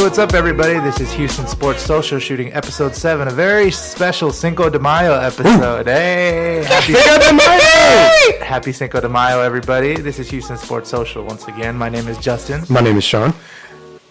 What's up, everybody? This is Houston Sports Social shooting episode 7, a very special Cinco de Mayo episode. Hey, happy Cinco de Mayo! Happy Cinco de Mayo, everybody. This is Houston Sports Social once again. My name is Justin. My name is Sean.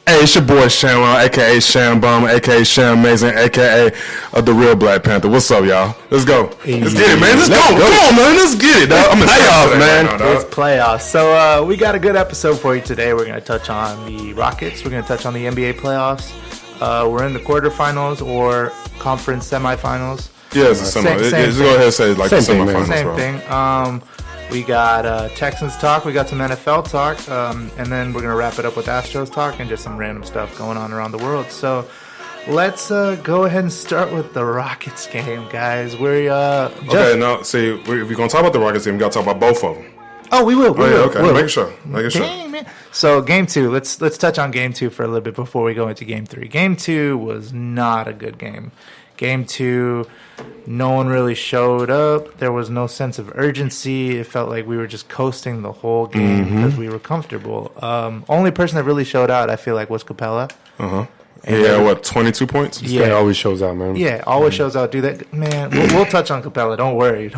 Hey, it's your boy Shamwell, a.k.a. Sham Bum, a.k.a. Sham Amazing, a.k.a. The Real Black Panther. What's up, y'all? Let's go. Let's get it, man. Let's go. Come on, man. Let's get it, dog. I'm in playoffs, man. It's playoffs. So we got a good episode for you today. We're going to touch on the Rockets. We're going to touch on the NBA playoffs. We're in the quarterfinals or conference semifinals. Yeah, it's a semi. Just go ahead and say like the semifinals. Same thing. We got Texans talk. We got some NFL talk. And then we're going to wrap it up with Astros talk and just some random stuff going on around the world. So let's go ahead and start with the Rockets game, guys. We're if we're going to talk about the Rockets game, we got to talk about both of them. Oh, we will. Okay. Make sure. Dang, man. So game 2. Let's touch on game 2 for a little bit before we go into game 3. Game 2 was not a good game. Game 2, no one really showed up. There was no sense of urgency. It felt like we were just coasting the whole game because we were comfortable. Only person that really showed out, I feel like, was Capella. Yeah, 22 points? This guy always shows out, man. Yeah, always shows out. Do that, man. We'll touch on Capella. Don't worry.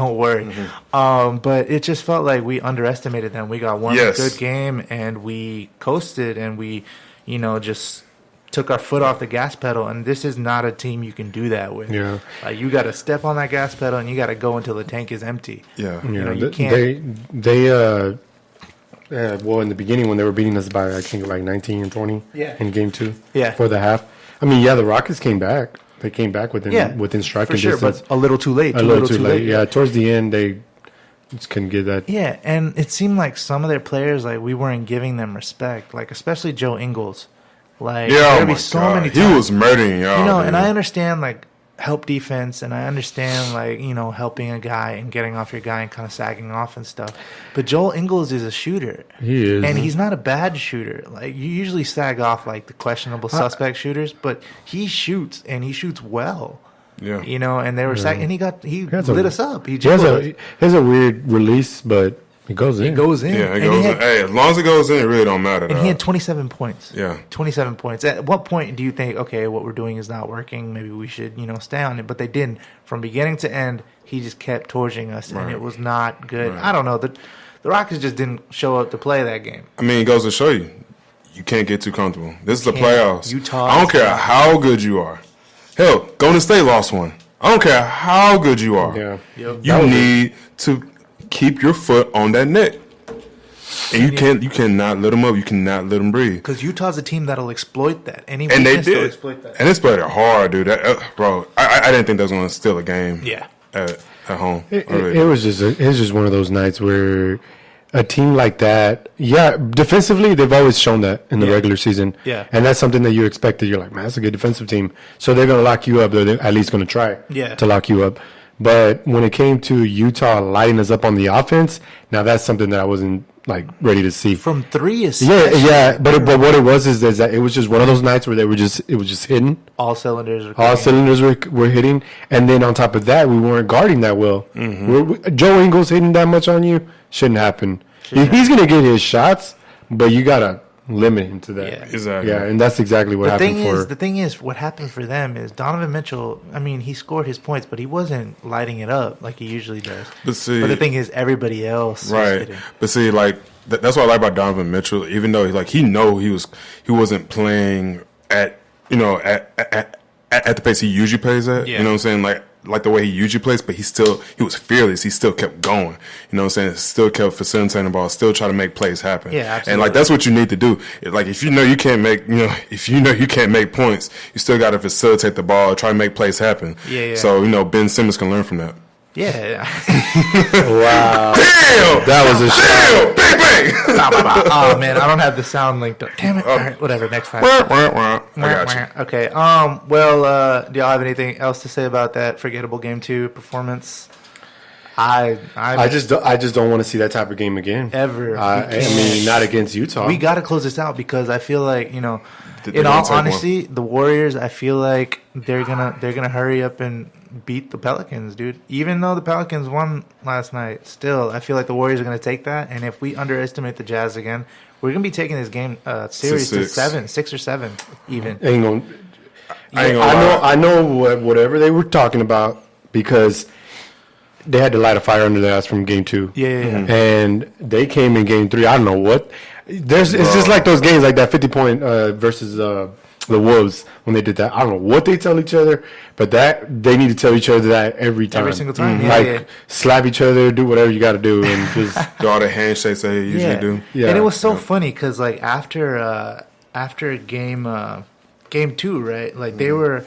But it just felt like we underestimated them. We got one good game, and we coasted, and we, just took our foot off the gas pedal. And this is not a team you can do that with. Yeah, you got to step on that gas pedal, and you got to go until the tank is empty. Yeah, you can't. Well, in the beginning when they were beating us by, I think, like 19 and 20 in game 2 for the half. I mean, the Rockets came back. They came back within striking distance. But a little too late. A little too late. Yeah, towards the end, they just couldn't get that. Yeah, and it seemed like some of their players, like, we weren't giving them respect. Like, especially Joe Ingles. Like, there'd be so many times. He was murdering y'all. And I understand, like, help defense, and I understand, like, helping a guy and getting off your guy and kind of sagging off and stuff. But Joel Ingles is a shooter. He is. And he's not a bad shooter. Like, you usually sag off, like, the questionable suspect shooters, but he shoots, and he shoots well. Yeah. And they were sagging, and he lit us up. He has a weird release, but it goes in. It goes in. Yeah, it goes in. Hey, as long as it goes in, it really don't matter. And he had 27 points. Yeah. 27 points. At what point do you think, okay, what we're doing is not working, maybe we should, stay on it? But they didn't. From beginning to end, he just kept torching us, and it was not good. Right. I don't know. The Rockets just didn't show up to play that game. I mean, it goes to show you can't get too comfortable. This is the playoffs. Utah. I don't care how good you are. Hell, Golden State lost one. I don't care how good you are. Yeah. Yep. You need to keep your foot on that neck. And you cannot let them up. You cannot let them breathe. Because Utah's a team that'll exploit that. And they did. Exploit that. And it's played it hard, dude. Bro, I didn't think that was going to steal a game. Yeah. At home. It was just one of those nights where a team like that, defensively, they've always shown that in the regular season. Yeah. And that's something that you expected. You're like, man, that's a good defensive team. So they're going to lock you up. They're at least going to try to lock you up. But when it came to Utah lighting us up on the offense, now that's something that I wasn't ready to see. From 3 especially. Yeah. But what it was is that it was just one of those nights where it was just hitting. All cylinders were hitting. And then on top of that, we weren't guarding that well. Mm-hmm. Joe Ingles hitting that much on you shouldn't happen. He's going to get his shots, but you got to limit him to that. Yeah. Exactly. Yeah, and that's exactly what happened The thing is, what happened for them is Donovan Mitchell, I mean, he scored his points, but he wasn't lighting it up like he usually does. But the thing is, everybody else was hitting. But see, that's what I like about Donovan Mitchell, even though he wasn't playing at the pace he usually plays at. Yeah. You know what I'm saying? Like the way he usually plays, but he was fearless. He still kept going. You know what I'm saying? Still kept facilitating the ball, still trying to make plays happen. Yeah, absolutely. And that's what you need to do. If you know you can't make points, you still got to facilitate the ball, try to make plays happen. Yeah. So, Ben Simmons can learn from that. Yeah. Wow. Damn! That was a shot. Damn! Bang, bang! Oh, man, I don't have the sound linked up. Damn it. All right, whatever, next time. I got you. Okay, well, do y'all have anything else to say about that forgettable Game 2 performance? I just don't want to see that type of game again. Ever. I mean, not against Utah. We got to close this out because I feel like, in all honesty, the Warriors, I feel like they're gonna hurry up and beat the Pelicans, dude. Even though the Pelicans won last night, still, I feel like the Warriors are gonna take that. And if we underestimate the Jazz again, we're gonna be taking this game series to 6 or 7, even. I know whatever they were talking about because they had to light a fire under their ass from game 2. Yeah. And they came in game 3. I don't know what. It's just like those games, like that 50-point versus the Wolves when they did that. I don't know what they tell each other, but that they need to tell each other that every time. Every single time. Slap each other, do whatever you got to do, and just do all the handshakes they usually do. Yeah. And it was so funny because like after game 2, right? Like they were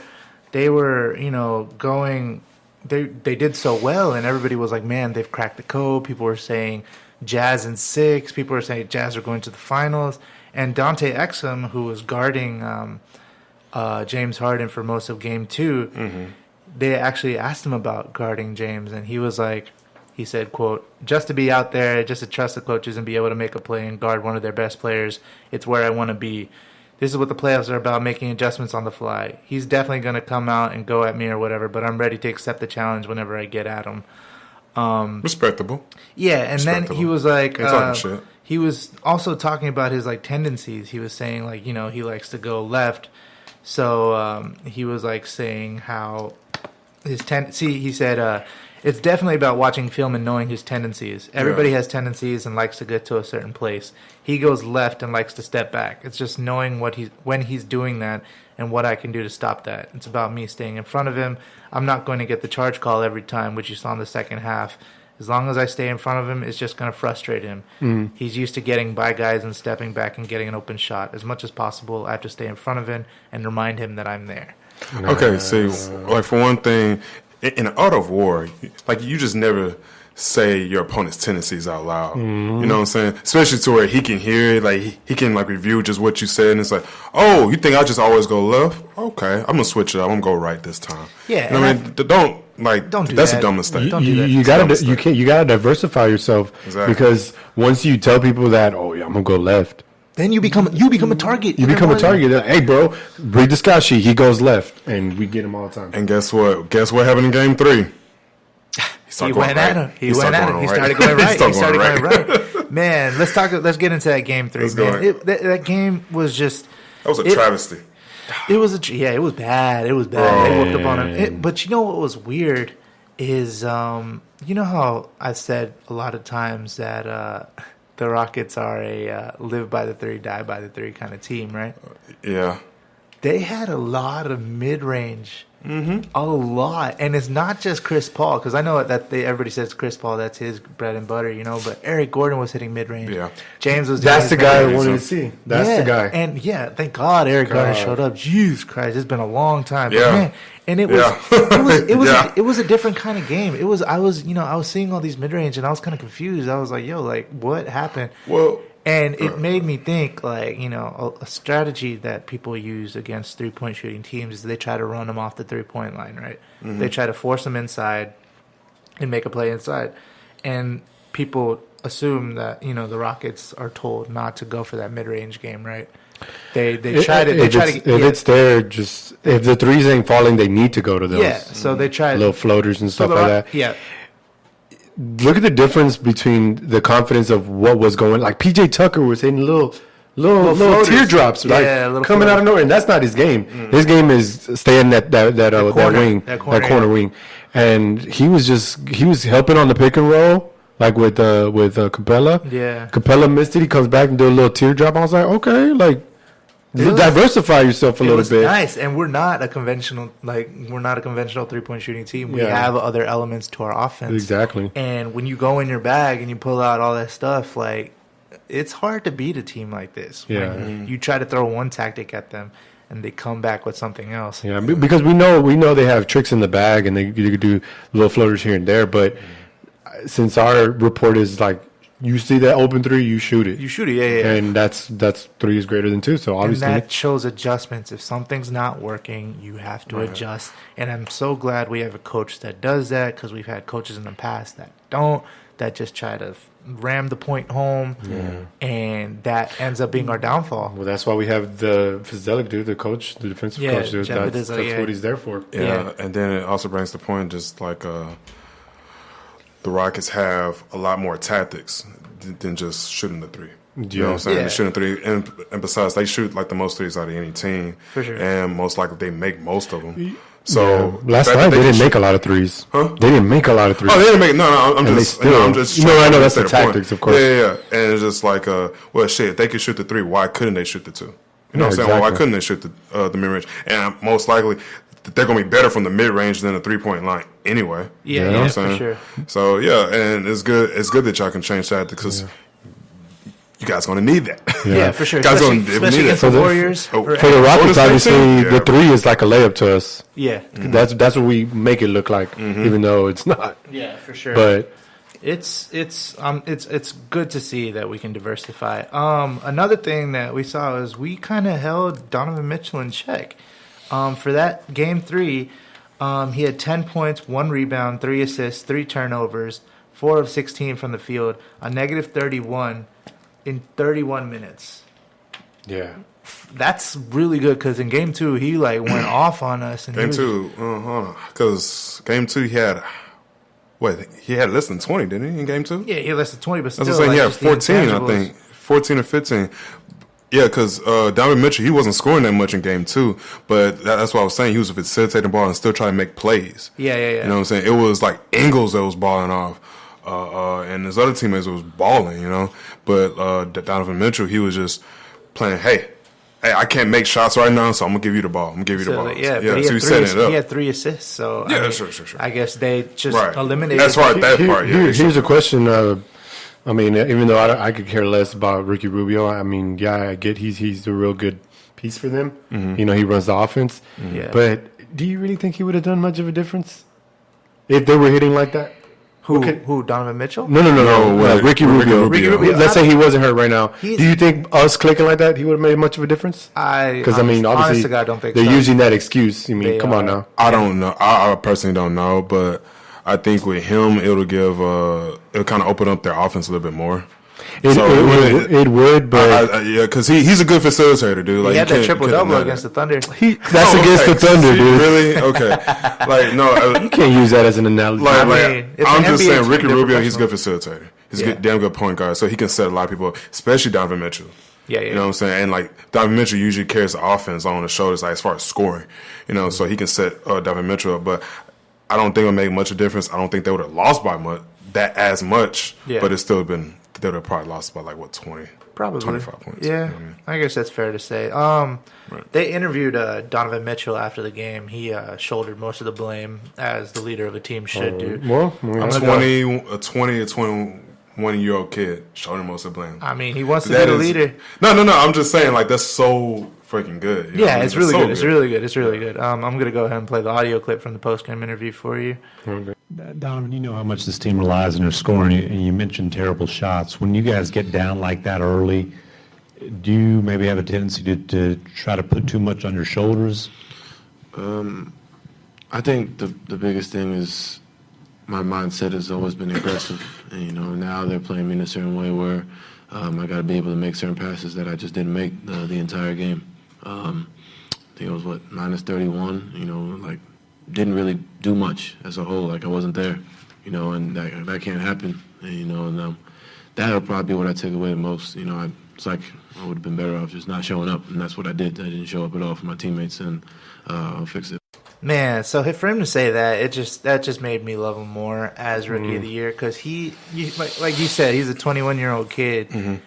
going. They did so well, and everybody was like, "Man, they've cracked the code." People were saying Jazz in 6. People were saying Jazz are going to the finals. And Dante Exum, who was guarding James Harden for most of Game 2, they actually asked him about guarding James, and he was like, he said, quote, "Just to be out there, just to trust the coaches and be able to make a play and guard one of their best players, it's where I want to be. This is what the playoffs are about, making adjustments on the fly. He's definitely going to come out and go at me or whatever, but I'm ready to accept the challenge whenever I get at him." Respectable. Yeah, and then he was like, shit. he was also talking about his like tendencies. He was saying like, he likes to go left. So he was like saying how his he said, it's definitely about watching film and knowing his tendencies. Everybody has tendencies and likes to get to a certain place. He goes left and likes to step back. It's just knowing when he's doing that and what I can do to stop that. It's about me staying in front of him. I'm not going to get the charge call every time, which you saw in the second half. As long as I stay in front of him, it's just going to frustrate him. He's used to getting by guys and stepping back and getting an open shot. As much as possible, I have to stay in front of him and remind him that I'm there. Okay, see, like for one thing, in the art of war, like you just never say your opponent's tendencies out loud. You know what I'm saying? Especially to where he can hear it, like he can like review just what you said, and it's like, oh, you think I just always go left? Okay, I'm gonna switch it up. I'm gonna go right this time. Yeah, you know what I mean? Don't do that's that. A dumb mistake. Don't do that. You gotta diversify yourself because once you tell people that, oh yeah, I'm gonna go left. Then you become a target. You become a target. Like, hey, bro, read the scout sheet. He goes left, and we get him all the time. And guess what? Guess what happened in Game 3? He went at him. He started going right. Man, let's get into that Game 3. Man, that game was just. That was a travesty. It was it was bad. It was bad. They whooped up on him. But you know what was weird is you know how I said a lot of times that. The Rockets are a live by the 3, die by the 3 kind of team, right? Yeah. They had a lot of mid-range. A lot. And it's not just Chris Paul, because I know that everybody says Chris Paul, that's his bread and butter, but Eric Gordon was hitting mid-range. Yeah. James was doing That's the guy I wanted to see. That's the guy. And thank God Eric Gordon showed up. Jesus Christ, it's been a long time. Yeah. But man, and it was a different kind of game. I was seeing all these mid-range and I was kind of confused. I was like, yo, like what happened? Well, and it made me think, like, a strategy that people use against three-point shooting teams is they try to run them off the three-point line, right? They try to force them inside and make a play inside. And people assume that, the Rockets are told not to go for that mid-range game, right? If the threes ain't falling, they need to go to those. Yeah, so they try little floaters and stuff like that. Yeah. Look at the difference between the confidence of what was going. Like PJ Tucker was hitting little teardrops, right? Coming out of nowhere, and that's not his game. His game is staying that corner wing, and he was helping on the pick and roll, like with Capella. Yeah, Capella missed it. He comes back and do a little teardrop. I was like, okay, like. Diversify yourself a little bit. Nice, and we're not a conventional 3-point shooting team. We have other elements to our offense. Exactly. And when you go in your bag and you pull out all that stuff, like it's hard to beat a team like this. Yeah. When you try to throw one tactic at them, and they come back with something else. Yeah, because we know they have tricks in the bag and they do little floaters here and there. But since our report is like, you see that open three, you shoot it. You shoot it, yeah. And that's 3 is greater than 2. So obviously, and that shows adjustments. If something's not working, you have to adjust. And I'm so glad we have a coach that does that, because we've had coaches in the past that don't, that just try to ram the point home, and that ends up being our downfall. Well, that's why we have the Fizelic dude, the coach, the defensive coach. That's what he's there for. Yeah, and then it also brings the point, just like the Rockets have a lot more tactics than just shooting the three. You know what I'm saying? They're shooting three, and besides, they shoot like the most threes out of any team. For sure. And most likely they make most of them. So last night they didn't make a lot of threes. Huh? They didn't make a lot of threes. Oh, they didn't make. No. I'm just. I know that's the tactics, of course. Yeah. And it's just like, well, shit. If they could shoot the three, why couldn't they shoot the two? You know what I'm saying? Well, why couldn't they shoot the mid range? And most likely, they're going to be better from the mid range than the 3-point line anyway. Yeah, you know what I'm saying? For sure. So and it's good. It's good that y'all can change that, because you guys going to need that. Yeah, for sure. Guys especially against the Warriors. For the Rockets, obviously, the 3 is like a layup to us. Yeah. That's what we make it look like, even though it's not. Yeah, for sure. But it's good to see that we can diversify. Another thing that we saw is we kind of held Donovan Mitchell in check. For that game 3, he had 10 points, 1 rebound, 3 assists, 3 turnovers, 4 of 16 from the field, a negative 31 in 31 minutes. Yeah. That's really good, because in game 2, he went off on us. And game 2, because game 2 he had less than 20, didn't he, in game 2? Yeah, he had less than 20, but still. That's what I'm saying. He had 14, I think. 14 or 15. Yeah, because Donovan Mitchell, he wasn't scoring that much in game 2, but that's what I was saying. He was facilitating the ball and still trying to make plays. Yeah. You know what I'm saying? It was like Ingles that was balling off, and his other teammates was balling, But Donovan Mitchell, he was just playing, hey, I can't make shots right now, so I'm going to give you the ball. But he had 3 assists, so sure. I guess they just eliminated. That's right, that part. Here's a question. I mean, even though I could care less about Ricky Rubio, I mean, I get he's a real good piece for them. Mm-hmm. He runs the offense. Mm-hmm. Yeah. But do you really think he would have done much of a difference if they were hitting like that? Who? Donovan Mitchell? No. Ricky Rubio. Let's say he wasn't hurt right now. Do you think us clicking like that, he would have made much of a difference? Because obviously, I don't think they're using that excuse. I mean, come on now. I don't know. I personally don't know, but I think with him, it'll kind of open up their offense a little bit more. It would, but because he's a good facilitator, dude. He had that triple-double against the Thunder. That's against the Thunder, dude. Really? Okay. You can't use that as an analogy. I'm just saying, Ricky Rubio, he's a good facilitator. He's a damn good point guard, so he can set a lot of people up, especially Donovan Mitchell. Yeah. You know what I'm saying? And Donovan Mitchell usually carries the offense on his shoulders, as far as scoring. So he can set Donovan Mitchell up, but I don't think it would make much of a difference. I don't think they would have lost by as much, but it's still been. They would have probably lost by 20? Probably 25 points. Yeah, you know what I mean? I guess that's fair to say. They interviewed Donovan Mitchell after the game. He shouldered most of the blame, as the leader of a team should do. Well, a 20 or 21-year-old kid shouldering most of the blame. I mean, he wants to be the leader. No. I'm just saying, that's so freaking good. It's really good. It's really good. It's really good. I'm going to go ahead and play the audio clip from the post-game interview for you. Okay. Donovan, you know how much this team relies on their scoring, and you mentioned terrible shots. When you guys get down like that early, do you maybe have a tendency to try to put too much on your shoulders? I think the biggest thing is my mindset has always been aggressive. And, now they're playing me in a certain way where I got to be able to make certain passes that I just didn't make the entire game. I think it was, minus 31, didn't really do much as a whole. I wasn't there, and that can't happen. And that'll probably be what I take away the most. It's like I would have been better off just not showing up, and that's what I did. I didn't show up at all for my teammates, and I'll fix it. Man, so for him to say that, that just made me love him more as Rookie of the Year, because like you said, he's a 21-year-old kid,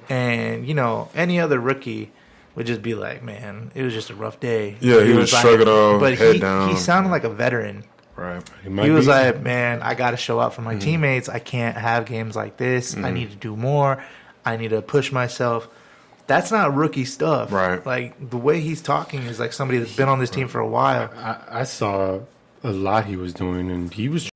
and any other rookie would just be like, man, it was just a rough day. Yeah, he would shrug it off, but head down. He sounded like a veteran. Right. He was like, man, I got to show up for my teammates. I can't have games like this. I need to do more. I need to push myself. That's not rookie stuff. Right. Like, the way he's talking is like somebody that's been on this team for a while. I saw a lot he was doing, and he was